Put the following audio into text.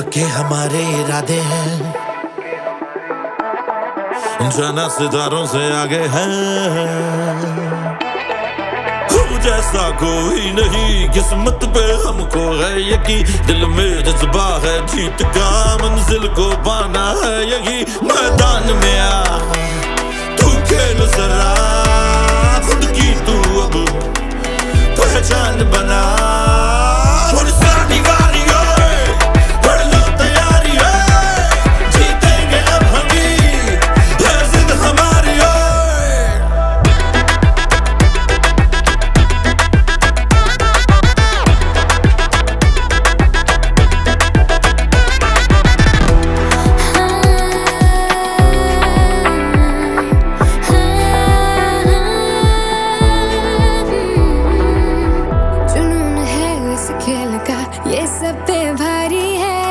पक्के हमारे इरादे हैं, जाना सितारों से आगे है। जैसा कोई नहीं किस्मत पे हमको है यकीन, दिल में जज्बा है जीत का, मंजिल को पाना है यही मैदान में आ